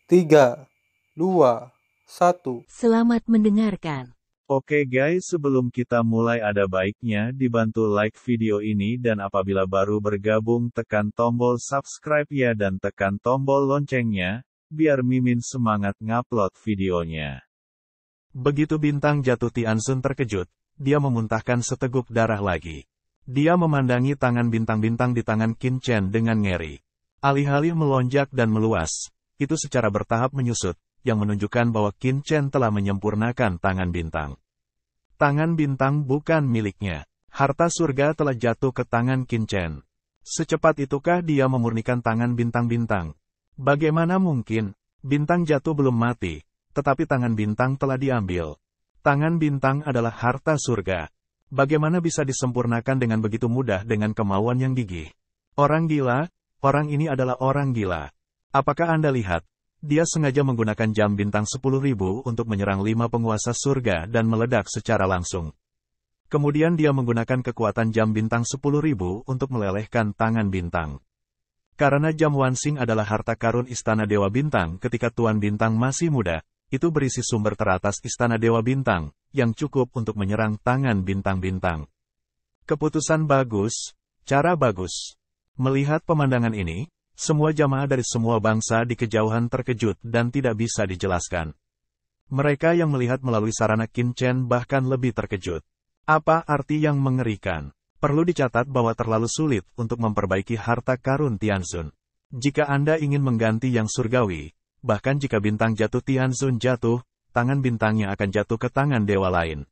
3, 2, 1. Selamat mendengarkan. Oke guys, sebelum kita mulai ada baiknya dibantu like video ini dan apabila baru bergabung tekan tombol subscribe ya dan tekan tombol loncengnya, biar Mimin semangat ngupload videonya. Begitu bintang jatuh Tianzun terkejut, dia memuntahkan seteguk darah lagi. Dia memandangi tangan bintang-bintang di tangan Qin Chen dengan ngeri. Alih-alih melonjak dan meluas, itu secara bertahap menyusut, yang menunjukkan bahwa Qin Chen telah menyempurnakan tangan bintang. Tangan bintang bukan miliknya. Harta surga telah jatuh ke tangan Qin Chen. Secepat itukah dia memurnikan tangan bintang-bintang? Bagaimana mungkin? Bintang jatuh belum mati, tetapi tangan bintang telah diambil. Tangan bintang adalah harta surga. Bagaimana bisa disempurnakan dengan begitu mudah dengan kemauan yang gigih? Orang gila, orang ini adalah orang gila. Apakah Anda lihat? Dia sengaja menggunakan jam bintang 10.000 untuk menyerang 5 penguasa surga dan meledak secara langsung. Kemudian dia menggunakan kekuatan jam bintang 10.000 untuk melelehkan tangan bintang. Karena jam Wansing adalah harta karun Istana Dewa Bintang ketika Tuan Bintang masih muda, itu berisi sumber teratas Istana Dewa Bintang, yang cukup untuk menyerang tangan bintang-bintang. Keputusan bagus, cara bagus. Melihat pemandangan ini, semua jamaah dari semua bangsa di kejauhan terkejut dan tidak bisa dijelaskan. Mereka yang melihat melalui sarana Qin Chen bahkan lebih terkejut. Apa arti yang mengerikan? Perlu dicatat bahwa terlalu sulit untuk memperbaiki harta karun Tianzun. Jika Anda ingin mengganti yang surgawi, bahkan jika bintang jatuh Tianzun jatuh, tangan bintangnya akan jatuh ke tangan dewa lain.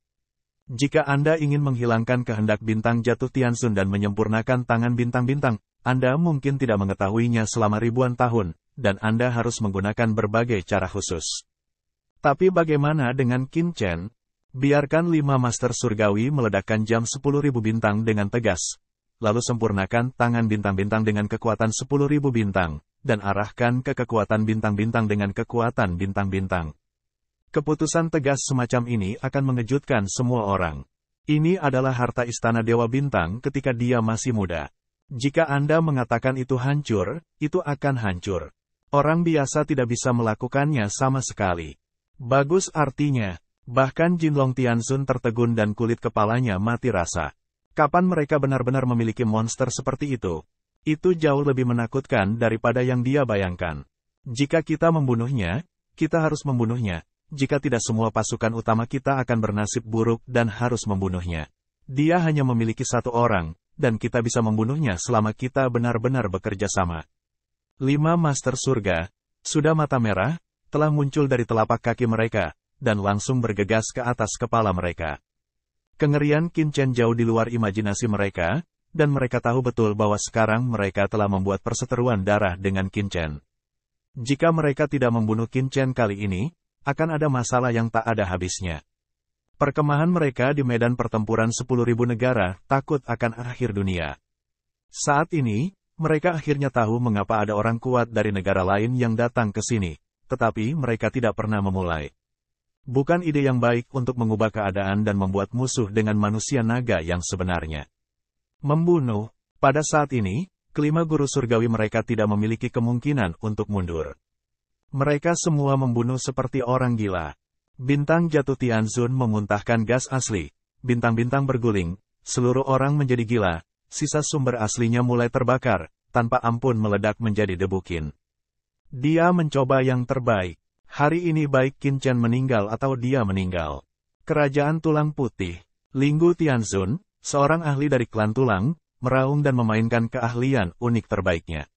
Jika Anda ingin menghilangkan kehendak bintang jatuh Tianzun dan menyempurnakan tangan bintang-bintang, Anda mungkin tidak mengetahuinya selama ribuan tahun, dan Anda harus menggunakan berbagai cara khusus. Tapi bagaimana dengan Qin Chen? Biarkan 5 master surgawi meledakkan jam 10.000 bintang dengan tegas, lalu sempurnakan tangan bintang-bintang dengan kekuatan 10.000 bintang, dan arahkan ke kekuatan bintang-bintang dengan kekuatan bintang-bintang. Keputusan tegas semacam ini akan mengejutkan semua orang. Ini adalah harta Istana Dewa Bintang ketika dia masih muda. Jika Anda mengatakan itu hancur, itu akan hancur. Orang biasa tidak bisa melakukannya sama sekali. Bagus artinya, bahkan Jinlong Tianzun tertegun dan kulit kepalanya mati rasa. Kapan mereka benar-benar memiliki monster seperti itu? Itu jauh lebih menakutkan daripada yang dia bayangkan. Jika kita membunuhnya, kita harus membunuhnya. Jika tidak semua pasukan utama kita akan bernasib buruk dan harus membunuhnya. Dia hanya memiliki satu orang, dan kita bisa membunuhnya selama kita benar-benar bekerja sama. 5 master surga, sudah mata merah, telah muncul dari telapak kaki mereka, dan langsung bergegas ke atas kepala mereka. Kengerian Qin Chen jauh di luar imajinasi mereka, dan mereka tahu betul bahwa sekarang mereka telah membuat perseteruan darah dengan Qin Chen. Jika mereka tidak membunuh Qin Chen kali ini, akan ada masalah yang tak ada habisnya. Perkemahan mereka di medan pertempuran 10.000 negara takut akan akhir dunia. Saat ini, mereka akhirnya tahu mengapa ada orang kuat dari negara lain yang datang ke sini, tetapi mereka tidak pernah memulai. Bukan ide yang baik untuk mengubah keadaan dan membuat musuh dengan manusia naga yang sebenarnya. Membunuh, pada saat ini, kelima guru surgawi mereka tidak memiliki kemungkinan untuk mundur. Mereka semua membunuh seperti orang gila. Bintang jatuh Tianzun memuntahkan gas asli, bintang-bintang berguling, seluruh orang menjadi gila, sisa sumber aslinya mulai terbakar, tanpa ampun meledak menjadi debu Qin. Dia mencoba yang terbaik. Hari ini baik Qin Chen meninggal atau dia meninggal. Kerajaan Tulang Putih, Linggu Tianzun, seorang ahli dari klan tulang, meraung dan memainkan keahlian unik terbaiknya.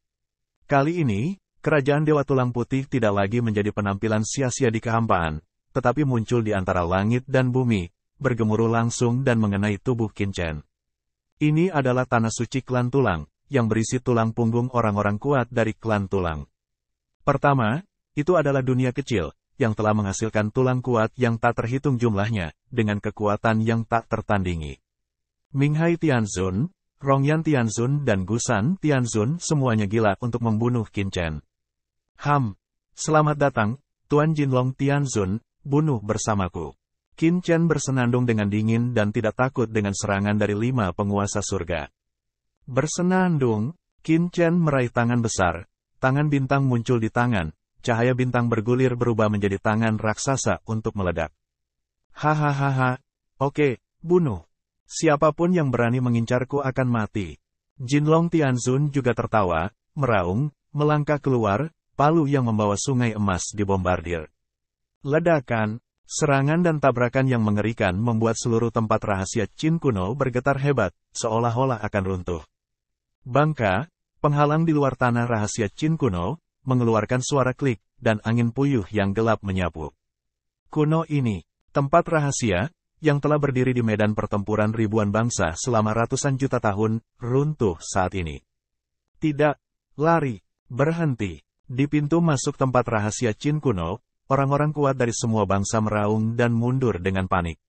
Kali ini, Kerajaan Dewa Tulang Putih tidak lagi menjadi penampilan sia-sia di kehampaan, tetapi muncul di antara langit dan bumi, bergemuruh langsung dan mengenai tubuh Qin Chen. Ini adalah tanah suci klan tulang, yang berisi tulang punggung orang-orang kuat dari klan tulang. Pertama, itu adalah dunia kecil, yang telah menghasilkan tulang kuat yang tak terhitung jumlahnya, dengan kekuatan yang tak tertandingi. Minghai Tianzun, Rongyan Tianzun dan Gusan Tianzun semuanya gila untuk membunuh Qin Chen. Selamat datang, Tuan Jinlong Tianzun, bunuh bersamaku. Qin Chen bersenandung dengan dingin dan tidak takut dengan serangan dari 5 penguasa surga. Bersenandung, Qin Chen meraih tangan besar, tangan bintang muncul di tangan, cahaya bintang bergulir berubah menjadi tangan raksasa untuk meledak. Hahaha, oke, bunuh. Siapapun yang berani mengincarku akan mati. Jinlong Tianzun juga tertawa, meraung, melangkah keluar, palu yang membawa sungai emas dibombardir. Ledakan, serangan dan tabrakan yang mengerikan membuat seluruh tempat rahasia Qin kuno bergetar hebat, seolah-olah akan runtuh. Bangka, penghalang di luar tanah rahasia Qin kuno, mengeluarkan suara klik, dan angin puyuh yang gelap menyapu. Kuno ini, tempat rahasia, yang telah berdiri di medan pertempuran ribuan bangsa selama ratusan juta tahun, runtuh saat ini. Tidak, lari, berhenti. Di pintu masuk tempat rahasia Qin kuno, orang-orang kuat dari semua bangsa meraung dan mundur dengan panik.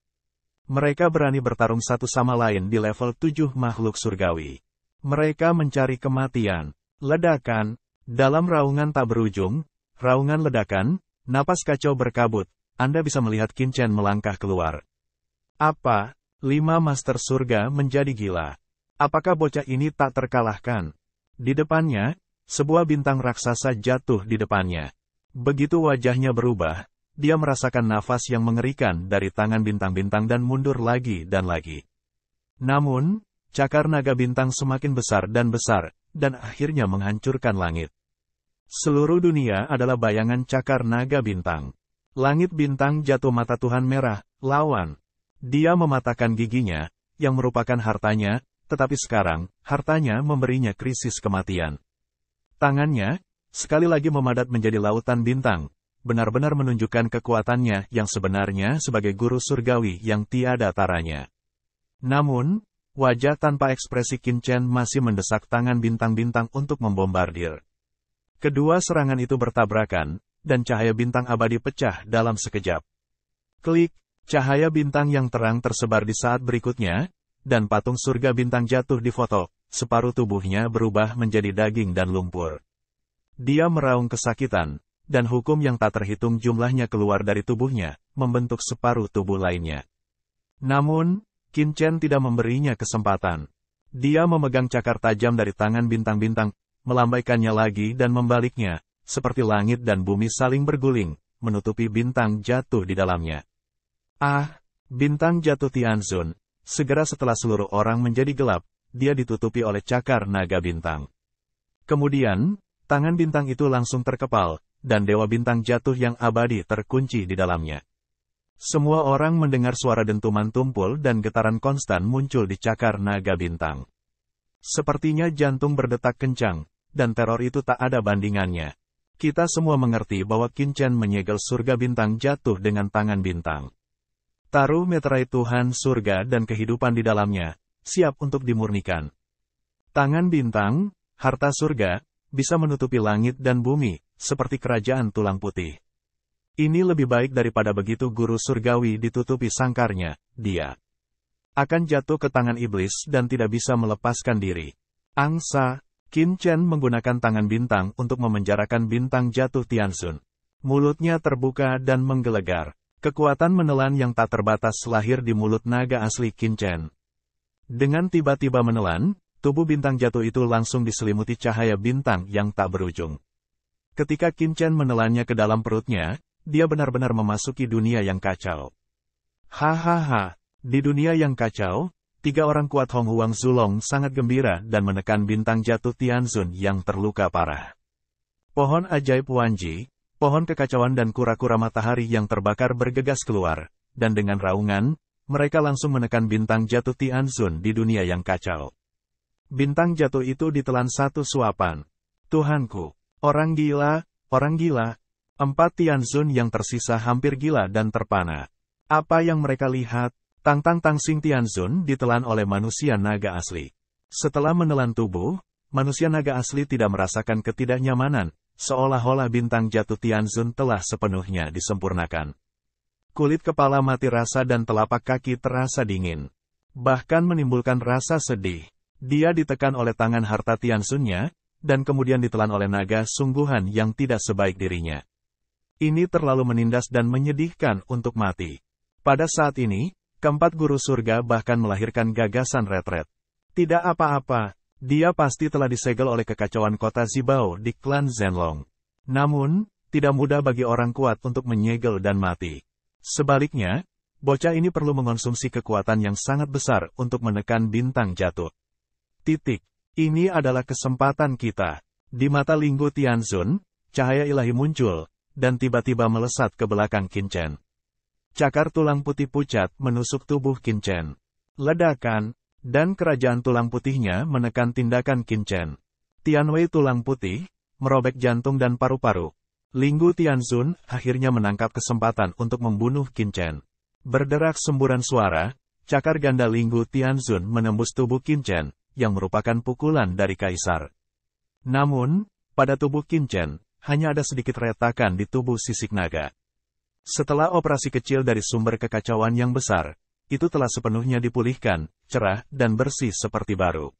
Mereka berani bertarung satu sama lain di level 7 makhluk surgawi. Mereka mencari kematian. Ledakan. Dalam raungan tak berujung, raungan ledakan, napas kacau berkabut, Anda bisa melihat Qin Chen melangkah keluar. Apa? 5 master surga menjadi gila. Apakah bocah ini tak terkalahkan? Di depannya, sebuah bintang raksasa jatuh di depannya. Begitu wajahnya berubah, dia merasakan nafas yang mengerikan dari tangan bintang-bintang dan mundur lagi dan lagi. Namun, cakar naga bintang semakin besar, dan akhirnya menghancurkan langit. Seluruh dunia adalah bayangan cakar naga bintang. Langit bintang jatuh mata Tuhan merah, lawan. Dia mematahkan giginya, yang merupakan hartanya, tetapi sekarang, hartanya memberinya krisis kematian. Tangannya, sekali lagi memadat menjadi lautan bintang, benar-benar menunjukkan kekuatannya yang sebenarnya sebagai guru surgawi yang tiada taranya. Namun, wajah tanpa ekspresi Qin Chen masih mendesak tangan bintang-bintang untuk membombardir. Kedua serangan itu bertabrakan, dan cahaya bintang abadi pecah dalam sekejap. Klik, cahaya bintang yang terang tersebar di saat berikutnya, dan patung surga bintang jatuh di foto, separuh tubuhnya berubah menjadi daging dan lumpur. Dia meraung kesakitan, dan hukum yang tak terhitung jumlahnya keluar dari tubuhnya, membentuk separuh tubuh lainnya. Namun, Qin Chen tidak memberinya kesempatan. Dia memegang cakar tajam dari tangan bintang-bintang, melambaikannya lagi dan membaliknya, seperti langit dan bumi saling berguling, menutupi bintang jatuh di dalamnya. Ah, bintang jatuh Tianzun. Segera setelah seluruh orang menjadi gelap, dia ditutupi oleh cakar naga bintang. Kemudian, tangan bintang itu langsung terkepal, dan dewa bintang jatuh yang abadi terkunci di dalamnya. Semua orang mendengar suara dentuman tumpul dan getaran konstan muncul di cakar naga bintang. Sepertinya jantung berdetak kencang, dan teror itu tak ada bandingannya. Kita semua mengerti bahwa Qin Chen menyegel surga bintang jatuh dengan tangan bintang. Taruh meterai Tuhan surga dan kehidupan di dalamnya, siap untuk dimurnikan. Tangan bintang, harta surga, bisa menutupi langit dan bumi, seperti kerajaan tulang putih. Ini lebih baik daripada begitu guru surgawi ditutupi sangkarnya, dia akan jatuh ke tangan iblis dan tidak bisa melepaskan diri. Angsa, Qin Chen menggunakan tangan bintang untuk memenjarakan bintang jatuh Tianzun. Mulutnya terbuka dan menggelegar. Kekuatan menelan yang tak terbatas lahir di mulut naga asli Qin Chen. Dengan tiba-tiba menelan, tubuh bintang jatuh itu langsung diselimuti cahaya bintang yang tak berujung. Ketika Qin Chen menelannya ke dalam perutnya, dia benar-benar memasuki dunia yang kacau. Hahaha, di dunia yang kacau, 3 orang kuat Hong Huang Zulong sangat gembira dan menekan bintang jatuh Tianzun yang terluka parah. Pohon ajaib Wanji, pohon kekacauan dan kura-kura matahari yang terbakar bergegas keluar, dan dengan raungan, mereka langsung menekan bintang jatuh Tianzun di dunia yang kacau. Bintang jatuh itu ditelan satu suapan. Tuhanku, orang gila, 4 Tianzun yang tersisa hampir gila dan terpana. Apa yang mereka lihat? Tang-tang-tangsing Tianzun ditelan oleh manusia naga asli. Setelah menelan tubuh, manusia naga asli tidak merasakan ketidaknyamanan, seolah-olah bintang jatuh Tianzun telah sepenuhnya disempurnakan. Kulit kepala mati rasa dan telapak kaki terasa dingin. Bahkan menimbulkan rasa sedih. Dia ditekan oleh tangan harta Tianzunnya, dan kemudian ditelan oleh naga sungguhan yang tidak sebaik dirinya. Ini terlalu menindas dan menyedihkan untuk mati. Pada saat ini, keempat guru surga bahkan melahirkan gagasan retret. Tidak apa-apa, dia pasti telah disegel oleh kekacauan kota Zibao di klan Zenlong. Namun, tidak mudah bagi orang kuat untuk menyegel dan mati. Sebaliknya, bocah ini perlu mengonsumsi kekuatan yang sangat besar untuk menekan bintang jatuh. Ini adalah kesempatan kita. Di mata Linggu Tianzun, cahaya ilahi muncul, dan tiba-tiba melesat ke belakang Qin Chen. Cakar tulang putih pucat menusuk tubuh Qin Chen. Ledakan, dan kerajaan tulang putihnya menekan tindakan Qin Chen. Tianwei tulang putih, merobek jantung dan paru-paru. Linggu Tianzun akhirnya menangkap kesempatan untuk membunuh Qin Chen. Berderak semburan suara, cakar ganda Linggu Tianzun menembus tubuh Qin Chen, yang merupakan pukulan dari kaisar. Namun, pada tubuh Qin Chen, hanya ada sedikit retakan di tubuh sisik naga. Setelah operasi kecil dari sumber kekacauan yang besar, itu telah sepenuhnya dipulihkan, cerah dan bersih seperti baru.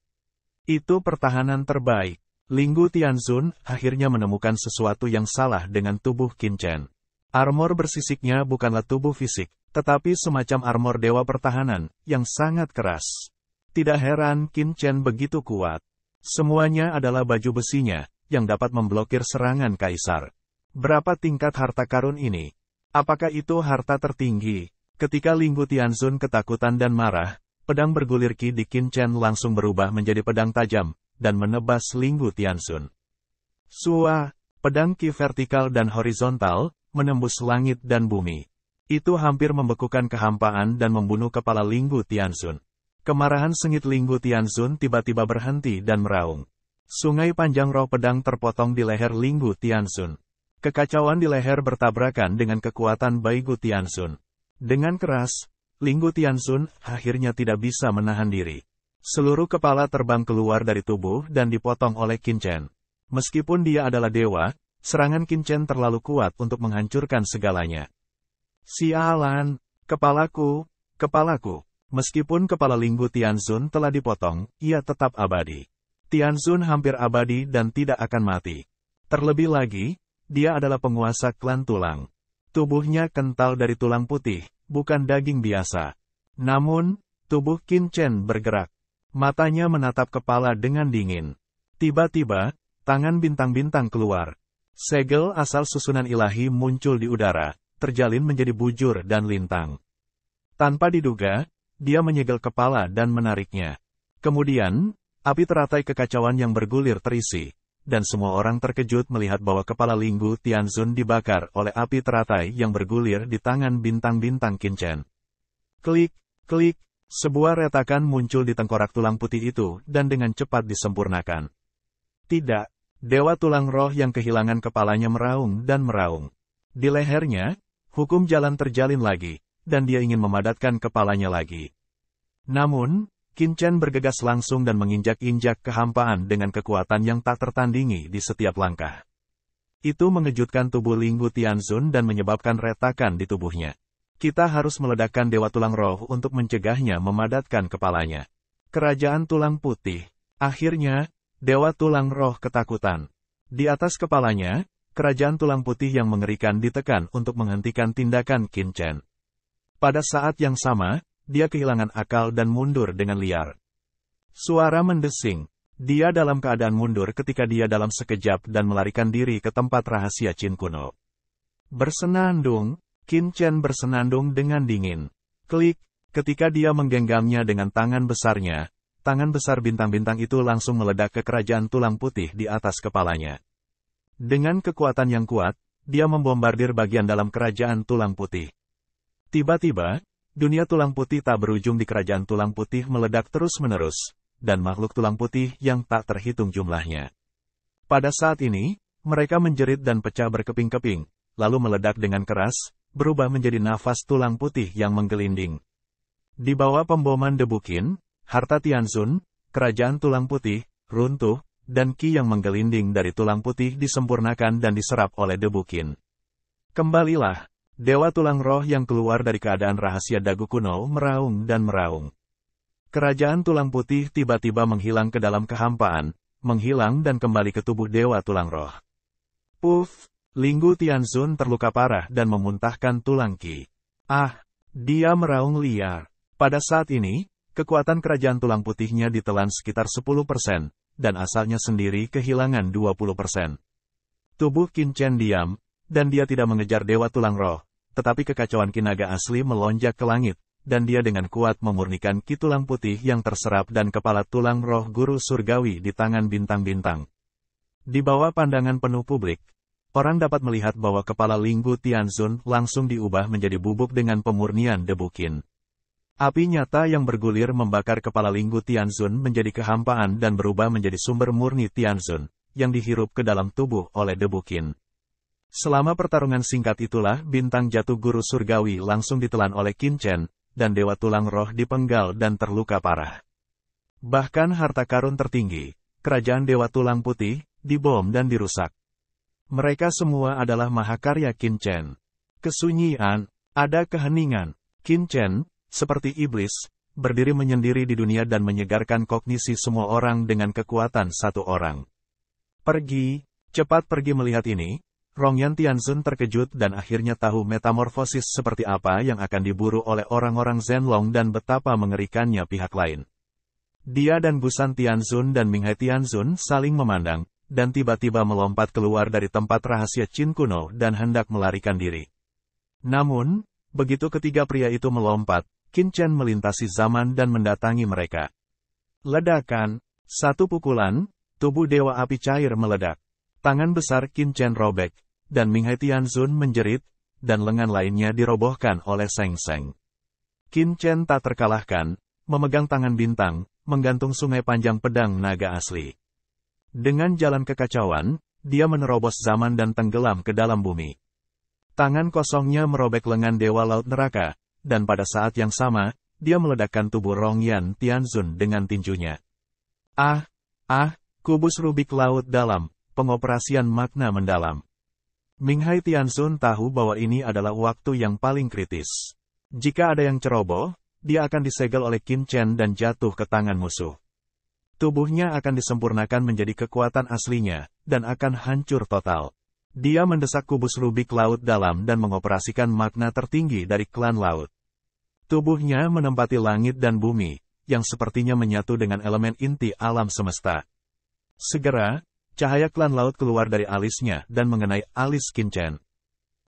Itu pertahanan terbaik. Linggu Tianzun akhirnya menemukan sesuatu yang salah dengan tubuh Qin Chen. Armor bersisiknya bukanlah tubuh fisik, tetapi semacam armor dewa pertahanan, yang sangat keras. Tidak heran Qin Chen begitu kuat. Semuanya adalah baju besinya, yang dapat memblokir serangan kaisar. Berapa tingkat harta karun ini? Apakah itu harta tertinggi? Ketika Linggu Tianzun ketakutan dan marah, pedang bergulir Qi di Qin Chen langsung berubah menjadi pedang tajam, dan menebas Linggu Tianzun. Pedang Qi vertikal dan horizontal, menembus langit dan bumi. Itu hampir membekukan kehampaan dan membunuh kepala Linggu Tianzun. Kemarahan sengit Linggu Tianzun tiba-tiba berhenti dan meraung. Sungai panjang roh pedang terpotong di leher Linggu Tianzun. Kekacauan di leher bertabrakan dengan kekuatan Baigu Tianzun. Dengan keras, Linggu Tianzun akhirnya tidak bisa menahan diri. Seluruh kepala terbang keluar dari tubuh dan dipotong oleh Qin Chen. Meskipun dia adalah dewa, serangan Qin Chen terlalu kuat untuk menghancurkan segalanya. Sialan, kepalaku. Meskipun kepala Linggu Tianzun telah dipotong, ia tetap abadi. Tianzun hampir abadi dan tidak akan mati. Terlebih lagi, dia adalah penguasa klan tulang. Tubuhnya kental dari tulang putih, bukan daging biasa. Namun, tubuh Qin Chen bergerak. Matanya menatap kepala dengan dingin. Tiba-tiba, tangan bintang-bintang keluar. Segel asal susunan ilahi muncul di udara, terjalin menjadi bujur dan lintang. Tanpa diduga, dia menyegel kepala dan menariknya. Kemudian, api teratai kekacauan yang bergulir terisi, dan semua orang terkejut melihat bahwa kepala Linggu Tianzun dibakar oleh api teratai yang bergulir di tangan bintang-bintang Qin Chen. Klik, sebuah retakan muncul di tengkorak tulang putih itu dan dengan cepat disempurnakan. Tidak, dewa tulang roh yang kehilangan kepalanya meraung dan meraung. Di lehernya, hukum jalan terjalin lagi, dan dia ingin memadatkan kepalanya lagi. Namun, Qin Chen bergegas langsung dan menginjak-injak kehampaan dengan kekuatan yang tak tertandingi di setiap langkah. Itu mengejutkan tubuh Linggu Tianzun dan menyebabkan retakan di tubuhnya. Kita harus meledakkan dewa tulang roh untuk mencegahnya memadatkan kepalanya. Kerajaan tulang putih. Akhirnya, dewa tulang roh ketakutan. Di atas kepalanya, kerajaan tulang putih yang mengerikan ditekan untuk menghentikan tindakan Qin Chen. Pada saat yang sama, dia kehilangan akal dan mundur dengan liar. Suara mendesing. Dia dalam keadaan mundur ketika dia dalam sekejap dan melarikan diri ke tempat rahasia Qin kuno. Bersenandung, Qin Chen bersenandung dengan dingin. Klik, ketika dia menggenggamnya dengan tangan besarnya, tangan besar bintang-bintang itu langsung meledak ke kerajaan tulang putih di atas kepalanya. Dengan kekuatan yang kuat, dia membombardir bagian dalam kerajaan tulang putih. Tiba-tiba, dunia tulang putih tak berujung di kerajaan tulang putih meledak terus-menerus, dan makhluk tulang putih yang tak terhitung jumlahnya. Pada saat ini, mereka menjerit dan pecah berkeping-keping, lalu meledak dengan keras, berubah menjadi nafas tulang putih yang menggelinding. Di bawah pemboman debu Qin, harta Tianzun, kerajaan tulang putih, runtuh, dan Qi yang menggelinding dari tulang putih disempurnakan dan diserap oleh debu Qin. Kembalilah. Dewa tulang roh yang keluar dari keadaan rahasia dagu kuno meraung dan meraung. Kerajaan tulang putih tiba-tiba menghilang ke dalam kehampaan, menghilang dan kembali ke tubuh dewa tulang roh. Puff, Linggu Tianzun terluka parah dan memuntahkan tulang Qi. Dia meraung liar. Pada saat ini, kekuatan kerajaan tulang putihnya ditelan sekitar 10%, dan asalnya sendiri kehilangan 20%. Tubuh Qin Chen diam, dan dia tidak mengejar Dewa Tulang Roh, tetapi kekacauan Ki Naga asli melonjak ke langit, dan dia dengan kuat memurnikan Ki Tulang Putih yang terserap dan kepala tulang roh guru surgawi di tangan bintang-bintang. Di bawah pandangan penuh publik, orang dapat melihat bahwa kepala Linggu Tianzun langsung diubah menjadi bubuk dengan pemurnian debu Qin. Api nyata yang bergulir membakar kepala Linggu Tianzun menjadi kehampaan dan berubah menjadi sumber murni Tianzun, yang dihirup ke dalam tubuh oleh debu Qin. Selama pertarungan singkat itulah bintang jatuh guru surgawi langsung ditelan oleh Qin Chen, dan Dewa Tulang Roh dipenggal dan terluka parah. Bahkan harta karun tertinggi, kerajaan Dewa Tulang Putih, dibom dan dirusak. Mereka semua adalah mahakarya Qin Chen. Kesunyian, ada keheningan. Qin Chen, seperti iblis, berdiri menyendiri di dunia dan menyegarkan kognisi semua orang dengan kekuatan satu orang. Pergi, cepat pergi. Melihat ini, Rongyan Tianzun terkejut dan akhirnya tahu metamorfosis seperti apa yang akan diburu oleh orang-orang Zhenlong dan betapa mengerikannya pihak lain. Dia dan Gusan Tianzun dan Minghai Tianzun saling memandang, dan tiba-tiba melompat keluar dari tempat rahasia Qin kuno dan hendak melarikan diri. Namun, begitu ketiga pria itu melompat, Qin Chen melintasi zaman dan mendatangi mereka. Ledakan, satu pukulan, tubuh Dewa Api Cair meledak. Tangan besar Qin Chen robek, dan Minghai Tianzun menjerit, dan lengan lainnya dirobohkan oleh Seng Seng. Qin Chen tak terkalahkan, memegang tangan bintang, menggantung sungai panjang pedang naga asli. Dengan jalan kekacauan, dia menerobos zaman dan tenggelam ke dalam bumi. Tangan kosongnya merobek lengan Dewa Laut Neraka, dan pada saat yang sama, dia meledakkan tubuh Rongyan Tianzun dengan tinjunya. Kubus Rubik Laut Dalam, pengoperasian makna mendalam. Minghai Tianzun tahu bahwa ini adalah waktu yang paling kritis. Jika ada yang ceroboh, dia akan disegel oleh Qin Chen dan jatuh ke tangan musuh. Tubuhnya akan disempurnakan menjadi kekuatan aslinya, dan akan hancur total. Dia mendesak kubus Rubik Laut Dalam dan mengoperasikan makna tertinggi dari klan laut. Tubuhnya menempati langit dan bumi, yang sepertinya menyatu dengan elemen inti alam semesta. Segera, cahaya klan laut keluar dari alisnya dan mengenai alis Qin Chen.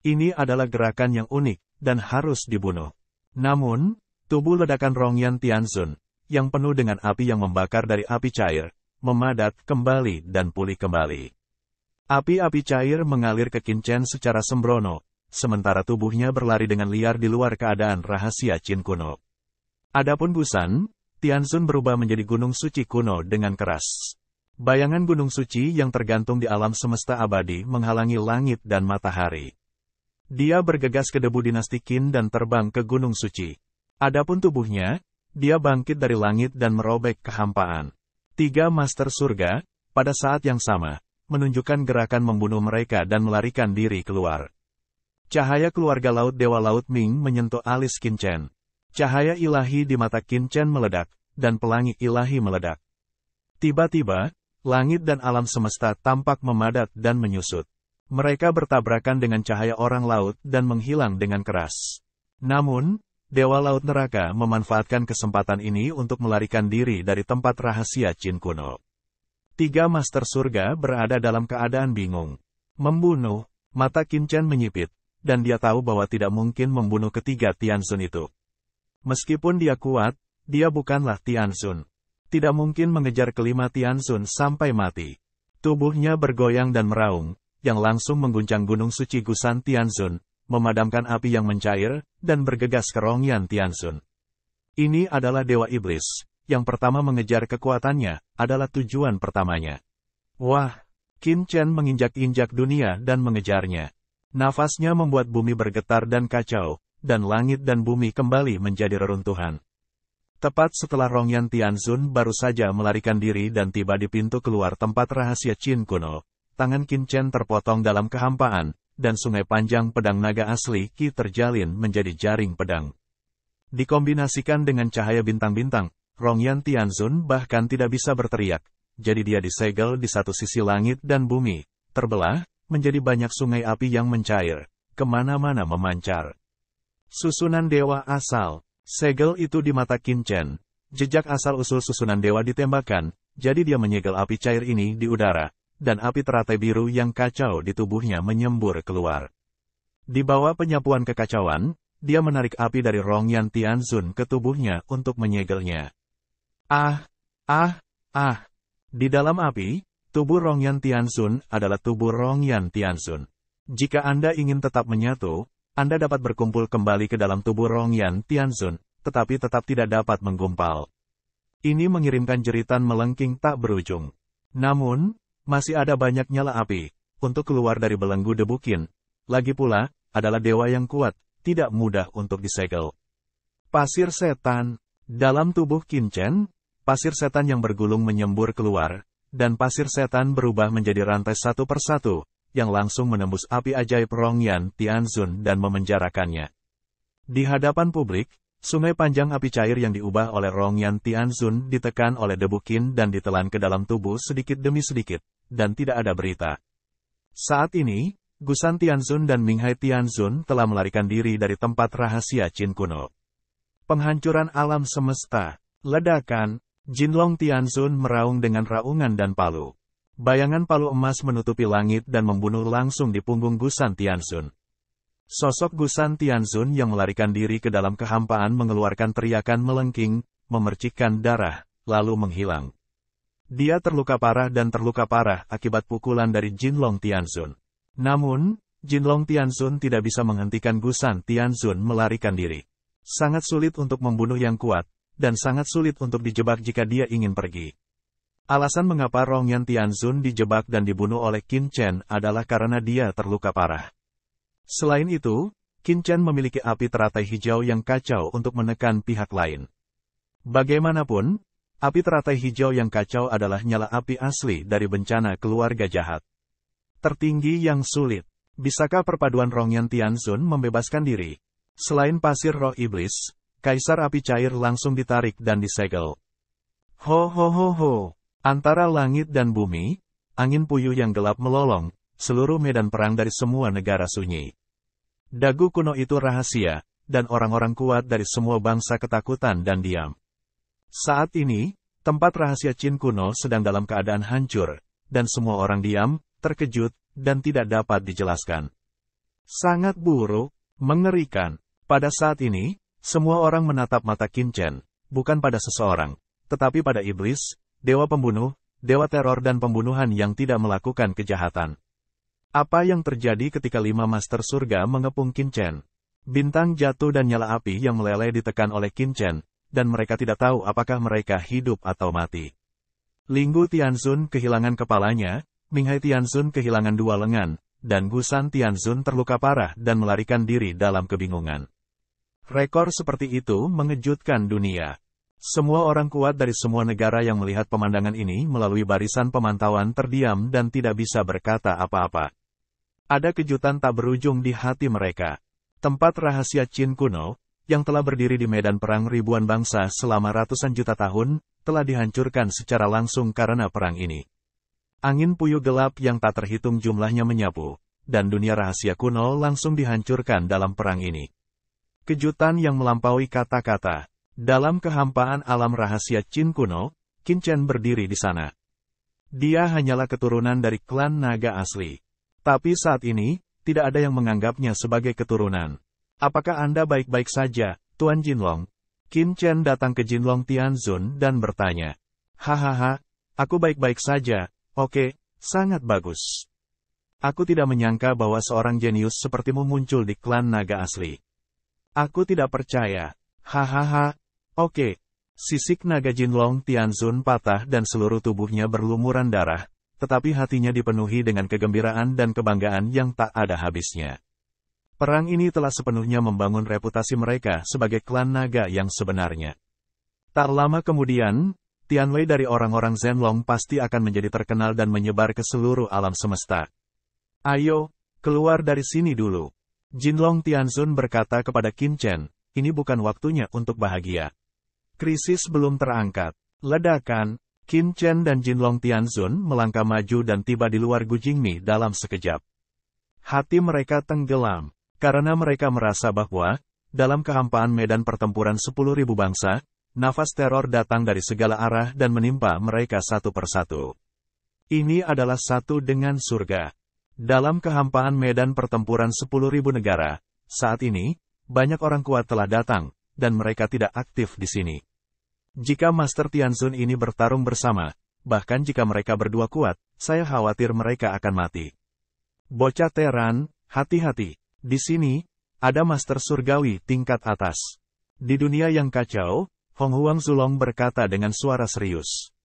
Ini adalah gerakan yang unik, dan harus dibunuh. Namun, tubuh ledakan Rongyan Tianzun, yang penuh dengan api yang membakar dari api cair, memadat kembali dan pulih kembali. Api-api cair mengalir ke Qin Chen secara sembrono, sementara tubuhnya berlari dengan liar di luar keadaan rahasia Qin kuno. Adapun Gusan, Tianzun berubah menjadi gunung suci kuno dengan keras. Bayangan gunung suci yang tergantung di alam semesta abadi menghalangi langit dan matahari. Dia bergegas ke debu dinasti Qin dan terbang ke gunung suci. Adapun tubuhnya, dia bangkit dari langit dan merobek kehampaan. Tiga master surga, pada saat yang sama, menunjukkan gerakan membunuh mereka dan melarikan diri keluar. Cahaya keluarga laut Dewa Laut Ming menyentuh alis Qin Chen. Cahaya ilahi di mata Qin Chen meledak, dan pelangi ilahi meledak. Tiba-tiba, langit dan alam semesta tampak memadat dan menyusut. Mereka bertabrakan dengan cahaya orang laut dan menghilang dengan keras. Namun, Dewa Laut Neraka memanfaatkan kesempatan ini untuk melarikan diri dari tempat rahasia Qin kuno. Tiga master surga berada dalam keadaan bingung. Membunuh, mata Qin Chen menyipit, dan dia tahu bahwa tidak mungkin membunuh ketiga Tianzun itu. Meskipun dia kuat, dia bukanlah Tianzun. Tidak mungkin mengejar kelima Tianzun sampai mati. Tubuhnya bergoyang dan meraung, yang langsung mengguncang gunung suci Gusan Tianzun, memadamkan api yang mencair, dan bergegas ke Rongyan Tianzun. Ini adalah Dewa Iblis. Yang pertama mengejar kekuatannya, adalah tujuan pertamanya. Wah! Qin Chen menginjak-injak dunia dan mengejarnya. Nafasnya membuat bumi bergetar dan kacau, dan langit dan bumi kembali menjadi reruntuhan. Tepat setelah Rongyan Tianzun baru saja melarikan diri dan tiba di pintu keluar tempat rahasia Qin kuno, tangan Qin Chen terpotong dalam kehampaan, dan sungai panjang pedang naga asli Qi terjalin menjadi jaring pedang. Dikombinasikan dengan cahaya bintang-bintang, Rongyan Tianzun bahkan tidak bisa berteriak, jadi dia disegel di satu sisi langit dan bumi, terbelah, menjadi banyak sungai api yang mencair, kemana-mana memancar. Susunan dewa asal, segel itu di mata Qin Chen, jejak asal-usul susunan dewa ditembakkan, jadi dia menyegel api cair ini di udara, dan api teratai biru yang kacau di tubuhnya menyembur keluar. Di bawah penyapuan kekacauan, dia menarik api dari Rongyan Tianzun ke tubuhnya untuk menyegelnya. Ah! Ah! Ah! Di dalam api, tubuh Rongyan Tianzun adalah tubuh Rongyan Tianzun. Jika Anda ingin tetap menyatu, Anda dapat berkumpul kembali ke dalam tubuh Rongyan Tianzun, tetapi tetap tidak dapat menggumpal. Ini mengirimkan jeritan melengking tak berujung. Namun, masih ada banyak nyala api untuk keluar dari belenggu debu Qin. Lagi pula, adalah dewa yang kuat, tidak mudah untuk disegel. Pasir setan. Dalam tubuh Qin Chen, pasir setan yang bergulung menyembur keluar, dan pasir setan berubah menjadi rantai satu persatu, yang langsung menembus api ajaib Rongyan Tianzun dan memenjarakannya. Di hadapan publik, sungai panjang api cair yang diubah oleh Rongyan Tianzun ditekan oleh debu Qin dan ditelan ke dalam tubuh sedikit demi sedikit, dan tidak ada berita. Saat ini, Gusan Tianzun dan Minghai Tianzun telah melarikan diri dari tempat rahasia Qin kuno. Penghancuran alam semesta, ledakan, Jinlong Tianzun meraung dengan raungan dan palu. Bayangan palu emas menutupi langit dan membunuh langsung di punggung Gusan Tianzun. Sosok Gusan Tianzun yang melarikan diri ke dalam kehampaan mengeluarkan teriakan melengking, memercikkan darah, lalu menghilang. Dia terluka parah dan terluka parah akibat pukulan dari Jinlong Tianzun. Namun, Jinlong Tianzun tidak bisa menghentikan Gusan Tianzun melarikan diri. Sangat sulit untuk membunuh yang kuat, dan sangat sulit untuk dijebak jika dia ingin pergi. Alasan mengapa Rongyan Tianzun dijebak dan dibunuh oleh Qin Chen adalah karena dia terluka parah. Selain itu, Qin Chen memiliki api teratai hijau yang kacau untuk menekan pihak lain. Bagaimanapun, api teratai hijau yang kacau adalah nyala api asli dari bencana keluarga jahat. Tertinggi yang sulit. Bisakah perpaduan Rongyan Tianzun membebaskan diri? Selain pasir roh iblis, kaisar api cair langsung ditarik dan disegel. Ho ho ho ho. Antara langit dan bumi, angin puyuh yang gelap melolong, seluruh medan perang dari semua negara sunyi. Dagu kuno itu rahasia, dan orang-orang kuat dari semua bangsa ketakutan dan diam. Saat ini, tempat rahasia Qin kuno sedang dalam keadaan hancur, dan semua orang diam, terkejut, dan tidak dapat dijelaskan. Sangat buruk, mengerikan. Pada saat ini, semua orang menatap mata Qin Chen, bukan pada seseorang, tetapi pada iblis, dewa pembunuh, dewa teror dan pembunuhan yang tidak melakukan kejahatan. Apa yang terjadi ketika 5 master surga mengepung Qin Chen? Bintang jatuh dan nyala api yang meleleh ditekan oleh Qin Chen, dan mereka tidak tahu apakah mereka hidup atau mati. Linggu Tianzun kehilangan kepalanya, Minghai Tianzun kehilangan 2 lengan, dan Gusan Tianzun terluka parah dan melarikan diri dalam kebingungan. Rekor seperti itu mengejutkan dunia. Semua orang kuat dari semua negara yang melihat pemandangan ini melalui barisan pemantauan terdiam dan tidak bisa berkata apa-apa. Ada kejutan tak berujung di hati mereka. Tempat rahasia Qin kuno, yang telah berdiri di medan perang ribuan bangsa selama ratusan juta tahun, telah dihancurkan secara langsung karena perang ini. Angin puyuh gelap yang tak terhitung jumlahnya menyapu, dan dunia rahasia kuno langsung dihancurkan dalam perang ini. Kejutan yang melampaui kata-kata. Dalam kehampaan alam rahasia Qin kuno, Qin Chen berdiri di sana. Dia hanyalah keturunan dari klan naga asli. Tapi saat ini, tidak ada yang menganggapnya sebagai keturunan. Apakah Anda baik-baik saja, Tuan Jinlong? Qin Chen datang ke Jinlong Tianzun dan bertanya. Hahaha, aku baik-baik saja. Oke, sangat bagus. Aku tidak menyangka bahwa seorang jenius sepertimu muncul di klan naga asli. Aku tidak percaya. Hahaha. Oke. Sisik naga Jinlong Tianzun patah dan seluruh tubuhnya berlumuran darah, tetapi hatinya dipenuhi dengan kegembiraan dan kebanggaan yang tak ada habisnya. Perang ini telah sepenuhnya membangun reputasi mereka sebagai klan naga yang sebenarnya. Tak lama kemudian, Tianwei dari orang-orang Zhenlong pasti akan menjadi terkenal dan menyebar ke seluruh alam semesta. Ayo, keluar dari sini dulu. Jinlong Tianzun berkata kepada Qin Chen, ini bukan waktunya untuk bahagia. Krisis belum terangkat. Ledakan. Qin Chen dan Jinlong Tianzun melangkah maju dan tiba di luar Gujingmi dalam sekejap. Hati mereka tenggelam, karena mereka merasa bahwa, dalam kehampaan medan pertempuran 10.000 bangsa, nafas teror datang dari segala arah dan menimpa mereka satu persatu. Ini adalah satu dengan surga. Dalam kehampaan medan pertempuran 10.000 negara, saat ini, banyak orang kuat telah datang, dan mereka tidak aktif di sini. Jika Master Tianzun ini bertarung bersama, bahkan jika mereka berdua kuat, saya khawatir mereka akan mati. Bocah Teran, hati-hati. Di sini, ada Master Surgawi tingkat atas. Di dunia yang kacau, Hong Huang Zulong berkata dengan suara serius.